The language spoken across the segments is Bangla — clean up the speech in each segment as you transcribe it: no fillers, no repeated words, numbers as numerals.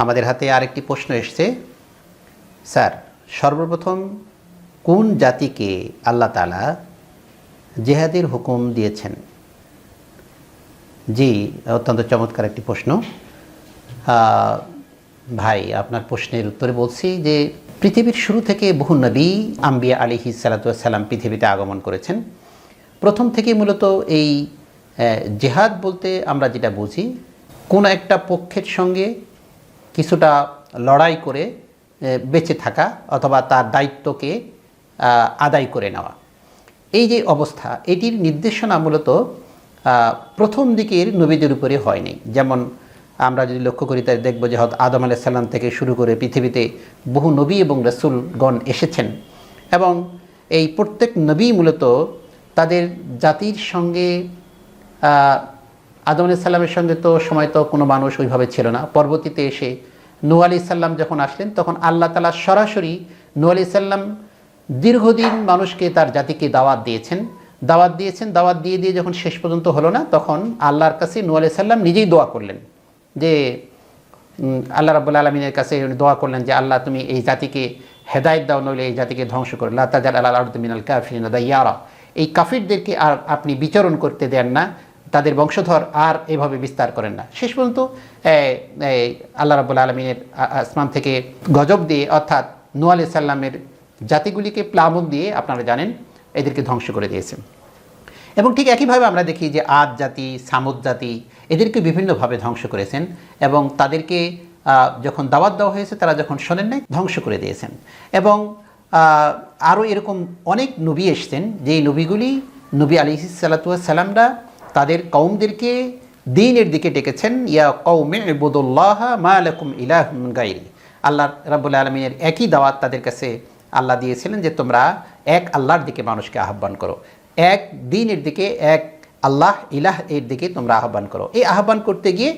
আমাদের হাতে আরেকটি প্রশ্ন এসেছে। স্যার, সর্বপ্রথম কোন জাতিকে আল্লাহ তাআলা জিহাদের হুকুম দিয়েছেন? জি, অত্যন্ত চমৎকার একটি প্রশ্ন। ভাই, আপনার প্রশ্নের উত্তরে বলছি যে পৃথিবীর শুরু থেকে বহু নবী আম্বিয়া আলাইহিস সালাতু ওয়াস সালাম পৃথিবীতে আগমন করেছেন। প্রথম থেকে মূলত এই জিহাদ বলতে আমরা যেটা বুঝি, কোনো একটা পক্ষের সঙ্গে কিছুটা লড়াই করে বেঁচে থাকা অথবা তার দায়িত্বকে আদায় করে নেওয়া। এই যে অবস্থা, এটির নির্দেশনা মূলত প্রথম দিকের নবীদের উপরে হয়নি। যেমন আমরা যদি লক্ষ্য করি তাই দেখব যে হয়তো আদম আলাইহিস সালাম থেকে শুরু করে পৃথিবীতে বহু নবী এবং রাসূলগণ এসেছেন, এবং এই প্রত্যেক নবী মূলত তাদের জাতির সঙ্গে আদম আলাইহিস সালামের সঙ্গে তো সময় তো কোনো মানুষ ওইভাবে ছিল না। পরবর্তীতে এসে নূহ আলাইহিস সালাম যখন আসলেন, তখন আল্লাহ তাআলা সরাসরি নূহ আলাইহিস সালাম দীর্ঘদিন মানুষকে তার জাতিকে দাওয়াত দিয়ে দিয়ে যখন শেষ পর্যন্ত হলো না, তখন আল্লাহর কাছে নূহ আলাইহিস সালাম নিজেই দোয়া করলেন যে আল্লাহ রাব্বুল আলামিনের কাছে দোয়া করলেন যে আল্লাহ, তুমি এই জাতিকে হেদায়েত দাও, নইলে এই জাতিকে ধ্বংস করো। লা তাজাল আলাল আরদি মিনাল কাফিরিনা দাইয়ারা। এই কাফিরদেরকে আর আপনি বিচরণ করতে দেন না, তাদের বংশধর আর এভাবে বিস্তার করেন না। শেষ পর্যন্ত আল্লাহ রাব্বুল আলামিনের আসমান থেকে গজব দিয়ে, অর্থাৎ নূহ আলাইহিস সালামের জাতিগুলিকে প্লাবন দিয়ে আপনারা জানেন এদেরকে ধ্বংস করে দিয়েছেন। এবং ঠিক একইভাবে আমরা দেখি যে আদ জাতি, সামুদ জাতি, এদেরকে বিভিন্নভাবে ধ্বংস করেছেন, এবং তাদেরকে যখন দাওয়াত দেওয়া হয়েছে তারা যখন শোনেন নাই, ধ্বংস করে দিয়েছেন। এবং আরও এরকম অনেক নবী এসছেন, যেই নবীগুলি নবী আলাইহিস সালাতু ওয়াস সালামরা তাদের কওমদেরকে দ্বীনের দিকে ডেকেছেন। ইয়া কওমি ইবুদুল্লাহ মা লাকুম ইলাহুন গায়রি। আল্লাহ রাব্বুল আলামিনের একই দাওয়াত তাদের কাছে আল্লাহ দিয়েছিলেন যে তোমরা এক আল্লাহর দিকে মানুষকে আহ্বান করো, এক দ্বীনের দিকে, এক আল্লাহ ইলাহ এর দিকে তোমরা আহ্বান করো। এই আহ্বান করতে গিয়ে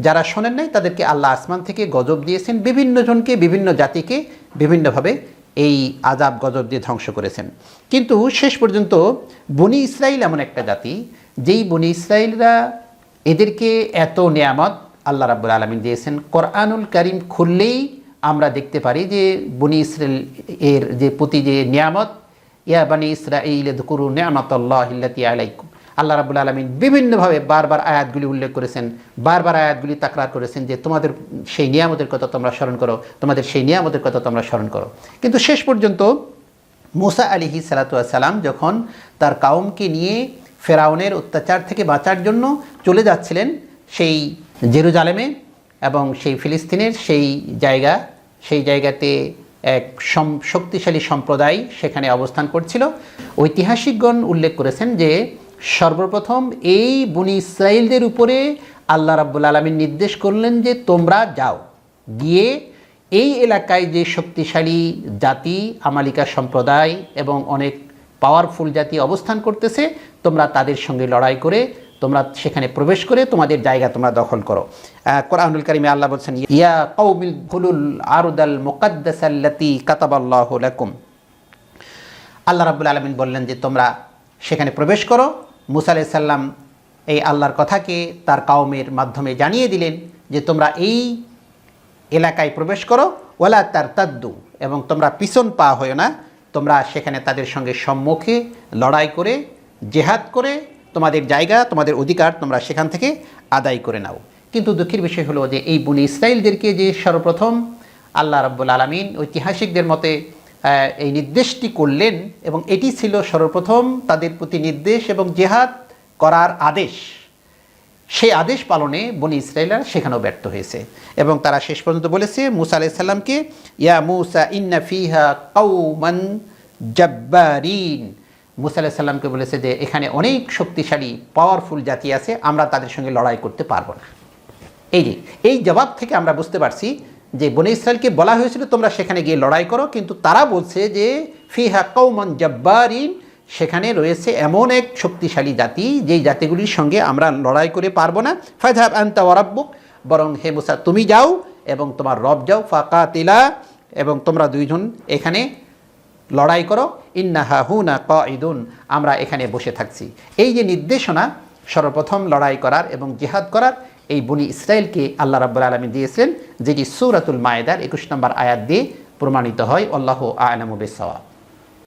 যারা শোনেন নাই তাদেরকে আল্লাহ আসমান থেকে গজব দিয়েছেন, বিভিন্ন জনকে, বিভিন্ন জাতিকে বিভিন্নভাবে এই আযাব গজব দিয়ে ধ্বংস করেছেন। কিন্তু শেষ পর্যন্ত বনি ইসরাইল এমন একটা জাতি, যেই বনি ইসরাইলরা, এদেরকে এত নিয়ামত আল্লাহ রাব্বুল আলামিন দিয়েছেন। কোরআনুল কারীম খুললেই আমরা দেখতে পারি যে বনি ইসরাইল এর যে প্রতি যে নিয়ামত, ইয়া বানি ইসরাঈল যকুরু নি'মাতাল্লাহি আল্লাতী আলাইকুম। আল্লাহ রাব্বুল আলামিন বিভিন্নভাবে বারবার আয়াতগুলি উল্লেখ করেছেন, বারবার আয়াতগুলি তাকরার করেছেন যে তোমাদের সেই নিয়ামতের কথা তোমরা স্মরণ করো, তোমাদের সেই নিয়ামতের কথা তোমরা স্মরণ করো। কিন্তু শেষ পর্যন্ত মূসা আলাইহিস সালাতু ওয়াস সালাম যখন তার কওমকে নিয়ে ফেরাউনের অত্যাচার থেকে বাঁচার জন্য চলে যাচ্ছিলেন সেই জেরুজালেমে, এবং সেই ফিলিস্তিনের সেই জায়গাতে এক শক্তিশালী সম্প্রদায় সেখানে অবস্থান করছিল। ঐতিহাসিকগণ উল্লেখ করেছেন যে সর্বপ্রথম এই বনি ইসরাইলদের উপরে আল্লাহ রাব্বুল আলামিন নির্দেশ করলেন যে তোমরা যাও, গিয়ে এই এলাকায় যে শক্তিশালী জাতি, আমালিকা সম্প্রদায় এবং অনেক পাওয়ারফুল জাতি অবস্থান করতেছে, তোমরা তাদের সঙ্গে লড়াই করে তোমরা সেখানে প্রবেশ করে তোমাদের জায়গা তোমরা দখল করো। কোরআনুল কারীমে আল্লাহ বলছেন, ইয়া কওমিল খুলুল আরদাল মুকাদ্দাসাল্লাতী কাতাবাল্লাহু লাকুম। আল্লাহ রাব্বুল আলামিন বললেন যে তোমরা সেখানে প্রবেশ করো। মূসা আলাইহিস সালাম এই আল্লাহর কথাকে তার কওমের মাধ্যমে জানিয়ে দিলেন যে তোমরা এই এলাকায় প্রবেশ করো, ওয়ালা তারতাদ্দু, এবং তোমরা পিছন পা হয়ো না, তোমরা সেখানে তাদের সঙ্গে সম্মুখে লড়াই করে, জিহাদ করে তোমাদের জায়গা, তোমাদের অধিকার তোমরা সেখান থেকে আদায় করে নাও। কিন্তু দুঃখের বিষয় হলো যে এই বনি ইসরাইলদেরকে যে সর্বপ্রথম আল্লাহ রাব্বুল আলামিন ঐতিহাসিকদের মতে এই নির্দেশটি করলেন, এবং এটি ছিল সর্বপ্রথম তাদের প্রতি নির্দেশ এবং জিহাদ করার আদেশ, সেই আদেশ পালনে বনি ইসরাইলরা সেখানেও ব্যর্থ হয়েছে। এবং তারা শেষ পর্যন্ত বলেছে মূসা আলাইহিস সালামকে, ইয়া মূসা ইন্না ফিহা কওমান জাব্বারিন। মূসা আলাইহিস সালামকে বলেছে যে এখানে অনেক শক্তিশালী পাওয়ারফুল জাতি আছে, আমরা তাদের সঙ্গে লড়াই করতে পারবো না। এই জবাব থেকে আমরা বুঝতে পারছি যে বনি ইসরাইলকে বলা হয়েছিল তোমরা সেখানে গিয়ে লড়াই করো, কিন্তু তারা বলছে যে ফিহা কওমান জাব্বারিন, সেখানে রয়েছে এমন এক শক্তিশালী জাতি, যেই জাতিগুলির সঙ্গে আমরা লড়াই করে পারবো না। ফাযহাব আনতা ওয়া রাব্বুক, বরং হে মূসা তুমি যাও এবং তোমার রব যাও, ফাকাতিলা, এবং তোমরা দুইজন এখানে লড়াই করো, ইন্না হাহুনা কাঈদুন, আমরা এখানে বসে থাকছি। এই যে নির্দেশনা সর্বপ্রথম লড়াই করার এবং জিহাদ করার, এই বনি ইসরায়েলকে আল্লাহ রাব্বুল আলামিন দিয়েছেন, যেটি সূরাতুল মায়েদার 21 নম্বর আয়াত দিয়ে প্রমাণিত হয়। আল্লাহু আ'লামু বিস-সাওয়াব।